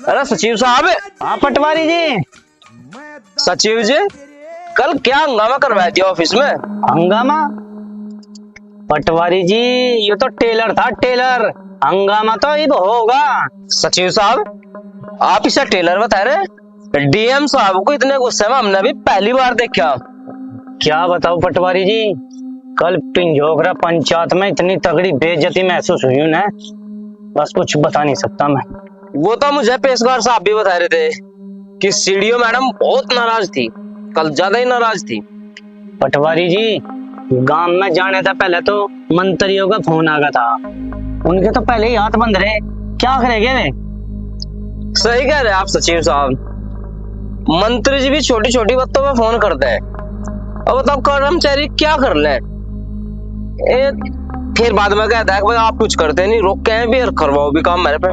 अरे सचिव साहब। हाँ पटवारी जी। सचिव जी, कल क्या हंगामा करवाया थी ऑफिस में? हंगामा? पटवारी जी ये तो टेलर था, टेलर। हंगामा तो ये होगा। सचिव साहब, आप इसे टेलर बता रहे? डीएम साहब को इतने गुस्से में हमने अभी पहली बार देखा। क्या बताऊं पटवारी जी, कल पिंजोगरा पंचायत में इतनी तगड़ी बेइज्जती महसूस हुई ना, बस कुछ बता नहीं सकता मैं। वो तो मुझे पेशकार साहब भी बता रहे थे कि सीडीओ मैडम बहुत नाराज थी, कल ज्यादा ही नाराज थी। पटवारी जी, गांव में जाने था पहले तो मंत्रियों का फोन आ गया था, उनके तो पहले ही हाथ बंद रहे। क्या करेंगे वे? सही कह रहे हैं आप सचिव साहब, मंत्री जी भी छोटी छोटी बातों में फोन करते हैं। अब बताओ कर्मचारी क्या कर ले? फिर बाद में कहता है कि भाई आप कुछ करते नहीं, रोक के भी और करवाओ भी काम मेरे पे।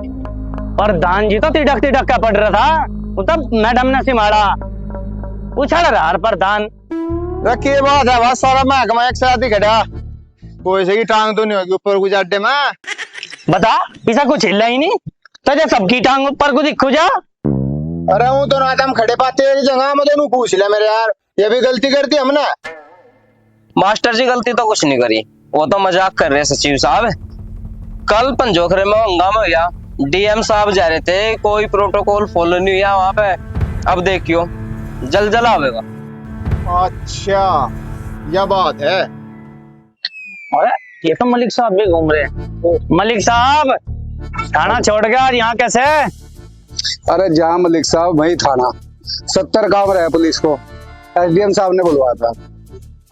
प्रधान जी तो तिड़क तिड़क का पड़ रहा था, वो तब मैडम ने सिमाड़ा उछाल रहा प्रधान। रखिए बात है, बस सारा महकमा एक साथ ही खड़ा, कोई से की टांग तो नहीं होगी ऊपर कुछ अड्डे में। बता, ऐसा कुछ हिला ही नहीं तो जो सबकी टांग ऊपर को दिखो जा। अरे वो तो ना हम खड़े पाते हैं जगह में, दोनों पूछ ले मेरे यार, ये भी गलती करती हमने। मास्टर जी गलती तो कुछ नहीं करी, वो तो मजाक कर रहे हैं सचिव साहब। कल पंजोखरे में हंगामा हुआ, डीएम साहब जा रहे थे, कोई प्रोटोकॉल फॉलो नहीं हुआ वहां पे। अब देखियो जल आवेगा। अच्छा यह बात है। अरे ये तो मलिक साहब भी घूम रहे हैं। मलिक साहब, थाना छोड़ गया आज यहाँ कैसे? अरे जहाँ मलिक साहब वही थाना, 70 काम रहे पुलिस को, एसडीएम साहब ने बुलवाया था।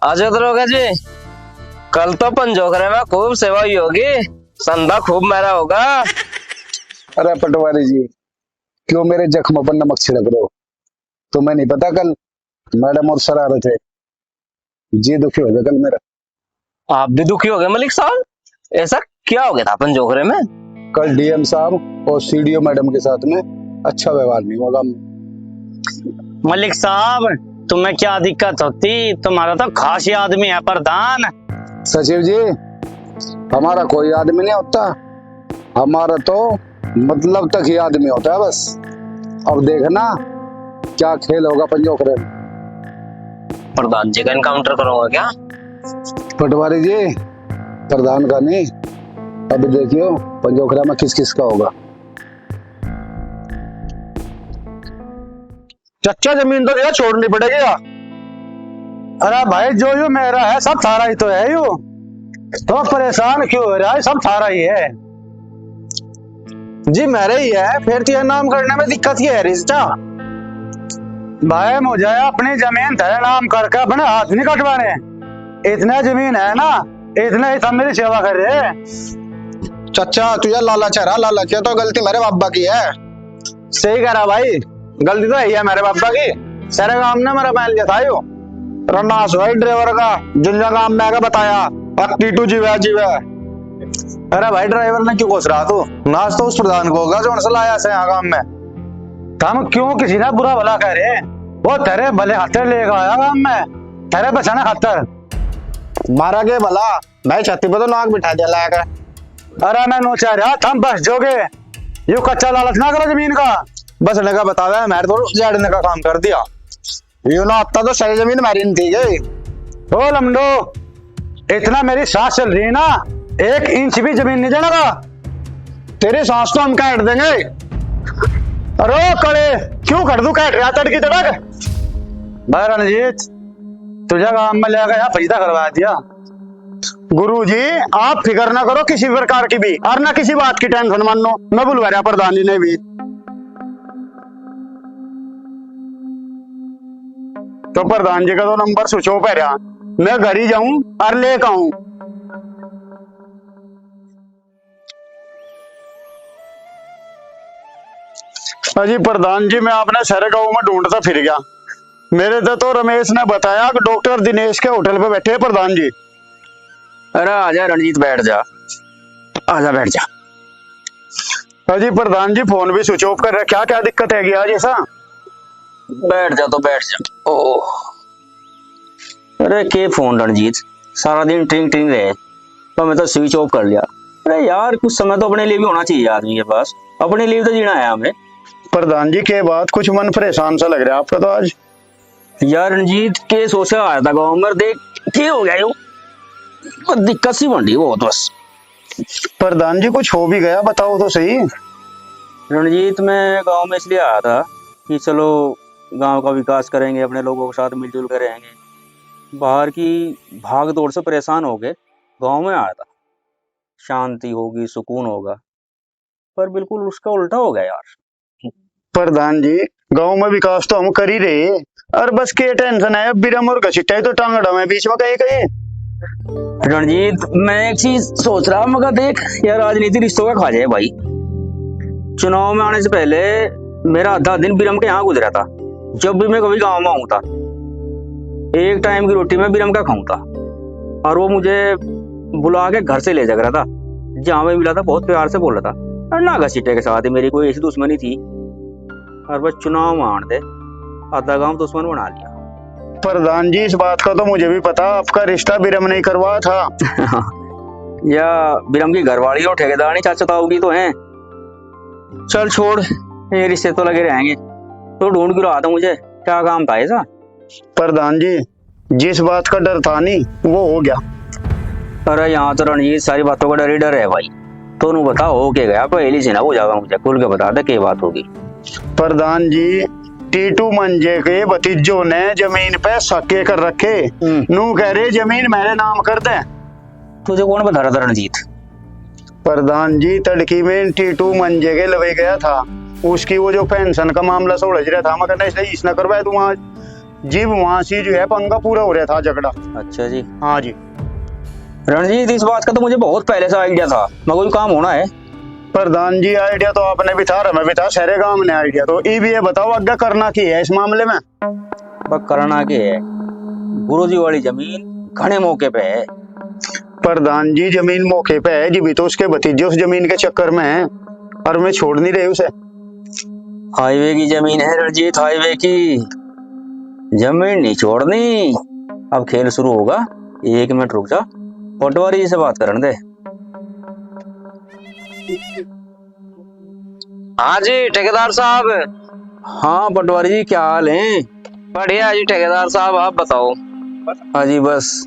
अजय दरोगा जी, कल तो पंजोखरे में खूब सेवा हुई होगी, संधा खूब मारा होगा। अरे पटवारी जी, क्यों मेरे जख्म पर नमक छिड़क रहे हो? तुम्हें नहीं पता कल मैडम और सर आ रहे थे, जी दुखी हो गया कल मेरा। आप भी दुखी हो गए मलिक साहब? ऐसा क्या हो गया था पंजोखरे में? कल डीएम साहब और सीडीओ मैडम के साथ में अच्छा व्यवहार नहीं हुआ। मलिक साहब, तुम्हें क्या दिक्कत होती? तुम्हारा तो खास आदमी है प्रधान। सचिव जी, हमारा कोई आदमी नहीं होता, हमारा तो मतलब तक ही आदमी होता है बस। अब देखना क्या खेल होगा पंजोखरे में। प्रधान जी का एनकाउंटर करूंगा क्या? पटवारी जी, प्रधान का नहीं, अभी देखियो पंजोखरा में किस किस का होगा। चच्चा जमीन तो यार छोड़नी पड़ेगी यार। अरे भाई जो यो मेरा है सब थारा ही तो है, यो तो परेशान क्यों हो रहा है? सब थारा ही है जी, मेरे ही है, फिर तो नाम करने में दिक्कत ही है रिश्ता। भाई मुझे अपनी जमीन तेरे नाम करके अपने हाथ नहीं कटवाने। इतने जमीन है ना, इतने ही सब मेरी सेवा कर रहे हैं। चच्चा तुझे लालच है, लालच है तो गलती मेरे बाबा की है। सही कह रहा भाई, गलती तो है मेरे बाबा की। सारे काम ने मेरा बैल लिया था यो रन्नास भाई ड्राइवर का, जिन काम में आगे बताया टीटू जीवे जीवे। अरे भाई ड्राइवर ने क्यों घोष रहा तू? नाच तो उस प्रधान को होगा जो उनसे लाया से यहाँ काम में। हम क्यों किसी ने बुरा भला कह रहे? वो तेरे भले खातर लेगा आया काम में, तेरे बचाने खातर। मारा के भला भाई छाती पे तो नाक बिठा दिया लाया कर। अरे मैं नोचा रहा थम बस जोगे, यू कच्चा लालच ना करो जमीन का। बस लगा बतावे मेरे तो जड़ने का काम कर दिया। यू ना आता तो सही जमीन मेरी नहीं थी गई। ओ लमडो, इतना मेरी सांस चल रही है ना, 1 इंच भी जमीन नहीं देना का। तेरी सांस तो हम काट देंगे। अरे कड़े क्यों कर दू काट रहा तड़की तड़क? भाई रणजीत, तुझे काम में ले गया फैसला करवा दिया। गुरुजी आप फिक्र ना करो किसी प्रकार की भी, और ना किसी बात की टेंशन मानो, मैं बुलवा रहा प्रधान जी ने भी। तो प्रधान जी का तो नंबर स्विच ऑफ है रहा, मैं घर ही जाऊं और लेकर आऊं। अजी प्रधान जी, मैं अपने सारे गांव में ढूंढता फिर गया, मेरे तो रमेश ने बताया कि डॉक्टर दिनेश के होटल पे बैठे हैं प्रधान जी। अरे आजा रणजीत, बैठ जा, आजा बैठ जा। अजी प्रधान जी फोन भी स्विच ऑफ कर रखा, क्या दिक्कत है आज ऐसा? बैठ जा तो बैठ जा। ओह, अरे के फोन रणजीत, सारा दिन ट्रिंग ट्रिंग रहे तो मैं तो स्विच ऑफ कर लिया। अरे यार कुछ समय तो अपने लिए भी होना चाहिए आदमी के पास। अपने लिए तो जीना है हमें। प्रधान जी के बाद कुछ मन परेशान सा लग रहा है आपका तो आज। यार रणजीत के सोचा आया था गाँव में, देख क्या हो गया यो, दिक्कत सी बन रही है बहुत बस। प्रधान जी कुछ हो भी गया बताओ तो सही। रणजीत मैं गांव में इसलिए आया था कि चलो गांव का विकास करेंगे, अपने लोगों के साथ मिलजुल कर रहेंगे। बाहर की भाग दौड़ से परेशान हो गए, गांव में आया था, शांति होगी, सुकून होगा, पर बिल्कुल उसका उल्टा हो गया यार। प्रधान जी गांव में विकास तो हम कर ही रहे, और बस के टेंशन है अब बिरम और घसीटा तो टांगड़ा में बीच में कहीं कहीं। रणजीत मैं एक चीज सोच रहा, मगर देख यार राजनीति रिश्तों का खा जाए भाई। चुनाव में आने से पहले मेरा आधा दिन बिरम के यहाँ गुजरा था। जब भी मैं कभी गांव में आऊँ था, एक टाइम की रोटी मैं बिरम का खाऊं था, और वो मुझे बुला के घर से ले जा रहा था। जहाँ में मिला था बहुत प्यार से बोल रहा था, और ना घसीटे के साथ ही मेरी कोई ऐसी दुश्मनी थी, और बस चुनाव में आने दे आधा गांव दुश्मन बना लिया। प्रधान जी इस बात का तो मुझे भी पता, आपका रिश्ता बिरम नहीं करवाया था। या बिरम की घरवाली और ठेकेदार चाचा ताऊगी तो हैं। चल छोड़, ये रिश्ते तो लगे रहेंगे। तो ढूंढ क्यों रहा था मुझे, क्या काम था ऐसा? प्रधान जी जिस बात का डर था नहीं वो हो गया। अरे यहाँ तो रणजीत सारी बातों का डर ही डर है भाई। तो नू बता हो के गया, पहली से ना हो जाएगा, मुझे खुल के बता दे क्या बात होगी। प्रधान जी टीटू मंजे के भतीजों ने जमीन पे सके कर रखे, नू कह रहे जमीन मेरे नाम कर दे। तुझे कौन बता रहा था रणजीत? प्रधान जी तड़की में टीटू मंजे के लवे गया था, उसकी वो जो पेंशन का मामला सुलझ रहा था, मगर नहीं इसने करवाया तू वहां जीव वहां से जो है पंगा पूरा हो रहा था झगड़ा। अच्छा जी। हाँ जी रणजीत इस बात का तो मुझे बहुत पहले से आइडिया था, मगर कोई काम होना है। प्रधान जी आइडिया तो आपने भी था, मैं भी था, सारे गांव ने आइडिया तो ये भी ये बताओ आगे करना की है इस मामले में। करना के है, गुरुजी वाली जमीन घने मौके पे है। प्रधान जी जमीन मौके पे है जी, भी तो उसके भतीजे उस जमीन के चक्कर में है, और मैं छोड़ नहीं रही उसे। हाईवे की जमीन है रणजीत, हाईवे की जमीन नहीं छोड़नी। अब खेल शुरू होगा, 1 मिनट रुक जा, पटवारी जी से बात करने दे। हाँ जी ठेकेदार साहब। हाँ पटवारी जी क्या हाल है? बढ़िया जी ठेकेदार साहब, आप बताओ। हाँ जी बस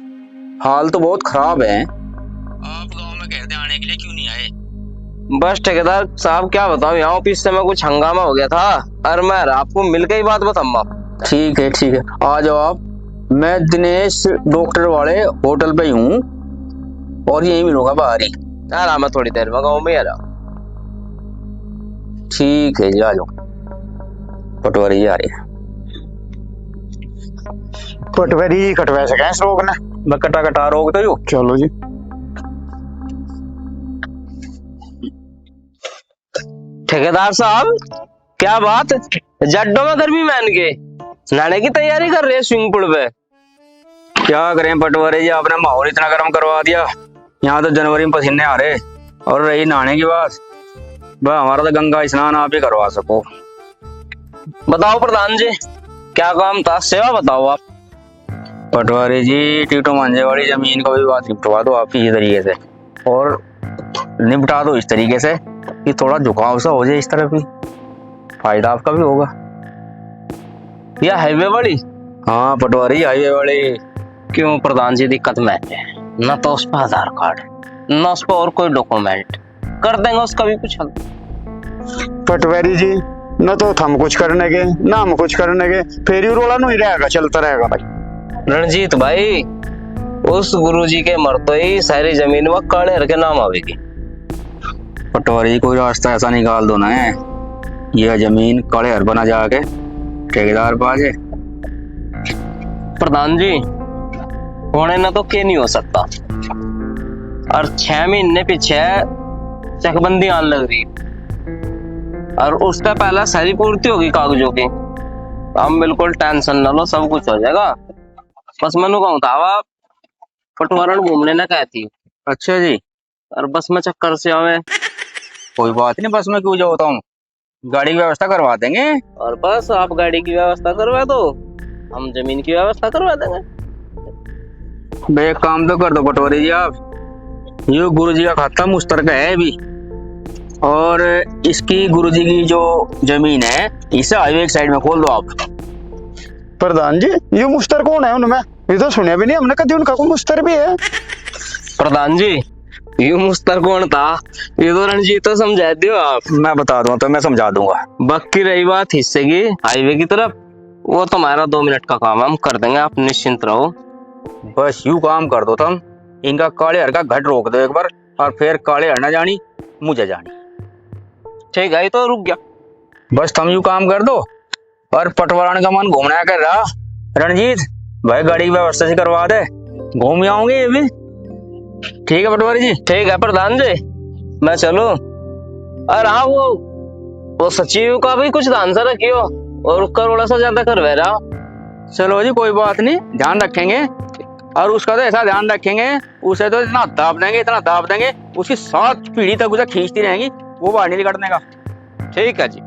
हाल तो बहुत खराब है। आप गांव में कहते आने के लिए क्यों नहीं आए? बस ठेकेदार साहब क्या बताओ, यहाँ ऑफिस से में कुछ हंगामा हो गया था, और मैं आपको मिलकर ही बात बताऊंगा। ठीक है ठीक है, आ जाओ आप। मैं दिनेश डॉक्टर वाले होटल पे ही हूँ, और यही मिलूंगा बाहर ही। यार मैं थोड़ी देर में गाँव में आ रहा। ठीक है जी आ जाओ। पटवारी जी आ रही है। पटवारी कटवा सके इस रोग ने, मैं कटा कटा रोक तो यू। चलो जी। ठेकेदार साहब क्या बात, जड्डों में गर्मी मान के नहाने की तैयारी कर रहे हैं स्विमिंग पूल पे? क्या करें पटवारी जी, आपने माहौल इतना गर्म करवा दिया। यहाँ तो जनवरी में पसीने आ रहे, और रही नहाने की बात, बस हमारा तो गंगा स्नान आप ही करवा सको। बताओ प्रधान जी क्या काम था, सेवा बताओ आप। पटवारी जी टीटू मंजे वाली जमीन को भी बात निपटवा दो आप इसी तरीके से, और निपटा दो इस तरीके से कि थोड़ा झुकाव सा हो जाए इस तरफ भी, फायदा आपका भी होगा। यह हाईवे वाली? हाँ पटवारी हाईवे वाली। क्यों प्रधान जी दिक्कत में है, न तो उस पर आधार कार्ड, न उस पर और कोई डॉक्यूमेंट, कर देंगे उसका भी कुछ हल। पटवारी जी न तो हम कुछ करने के ना हम कुछ करने के, फिर ही रोला नहीं रहेगा, चलता रहेगा भाई। रणजीत भाई उस गुरुजी के मरते ही सारी जमीन वह काले हर के नाम आवेगी। पटवारी कोई रास्ता ऐसा निकाल दो ना है, यह जमीन काले हर बना जाके ठेकेदार पा जाए। प्रधान जी होने ना तो के नहीं हो सकता, और 6 महीने पीछे चकबंदी आने लग रही, और उसका पहला सारी पूर्ति होगी कागजों की। हम बिल्कुल टेंशन न लो, सब कुछ हो जाएगा। बस मैंने कहूँ था पटवारण घूमने ना कहती। अच्छा जी। और बस में चक्कर से आवे। कोई बात नहीं, बस में क्यों जाता हूँ, गाड़ी की व्यवस्था करवा देंगे। और बस आप गाड़ी की व्यवस्था करवा दो, हम जमीन की व्यवस्था करवा देंगे। एक काम तो कर दो पटवारी जी, आप ये गुरुजी का खाता मुश्तरक है भी, और इसकी गुरुजी की जो जमीन है इसे हाईवे एक साइड में खोल दो आप। प्रधान जी ये मुश्तर कौन है उनमें? ये तो सुने भी नहीं हमने कभी उनका कोई मुश्तर भी है। प्रधान जी ये मुस्तर कौन था ये तो रणजीत तो समझा दियो आप। मैं बता दूं तो मैं समझा दूंगा। बाकी रही बात हिस्से की हाईवे की तरफ, वो तुम्हारा 2 मिनट का काम हम कर देंगे, आप निश्चिंत रहो। बस यूं काम कर दो तुम, इनका काले हर का घट रोक दो एक बार, और फिर काले हर ना जानी मुझे जानी। ठीक है, ये तो रुक गया। बस तुम यूं काम कर दो, और पटवारण का मन घूमना कर रहा रणजीत भाई गाड़ी की व्यवस्था से करवा दे, घूम आऊंगे ये भी। ठीक है पटवारी जी। ठीक है प्रधान जी, मैं चलूं। और हाँ वो सचिव का भी कुछ ध्यान से रखियो, और करोड़ा सा ज्यादा करवा रहा। चलो जी कोई बात नहीं, ध्यान रखेंगे, और उसका तो ऐसा ध्यान रखेंगे, उसे तो इतना दाब देंगे उसकी 7 पीढ़ी तक उसे खींचती रहेंगी, वो बाहर नहीं निकलने का। ठीक है जी।